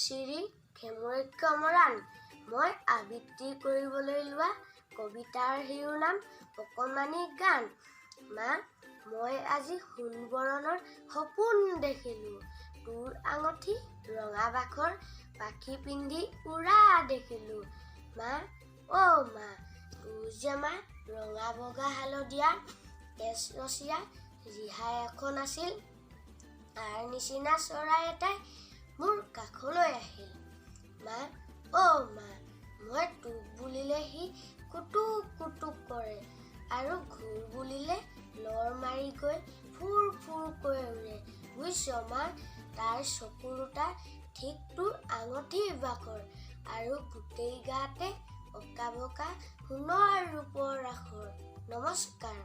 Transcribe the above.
শ্ৰী খেমুৰক্ষ মৰাণ। মই আবৃত্তি কৰিবলৈ লোৱা কবিতাৰ শিৰোনাম অকণমানি গান। মা, মই আজি সোণবৰণৰ সপোন দেখিলোঁ। তোৰ আঙঠি ৰঙা বাখৰ পাখি পিন্ধি উৰা দেখিলোঁ। মা, অ' মা, তোৰ যে মা ৰঙা বগা হালধীয়া কেচ ৰচীয়া ৰিহা এখন আছিল। তাৰ নিচিনা চৰাই এটাই মোৰ কাষলৈ আহিল। মা, অ' মা, মই তোক বুলিলে সি কুটুক কুটুক কৰে আৰু ঘূৰ বুলিলে লৰ মাৰি গৈ ফুৰ ফুৰকৈ উৰে। বুজিছ মা, তাৰ চকু দুটা ঠিক তোৰ আঙঠিৰ বাখৰ আৰু গোটেই গাতে অঁকা বকা সোণৰ ৰূপৰ আখৰ। নমস্কাৰ।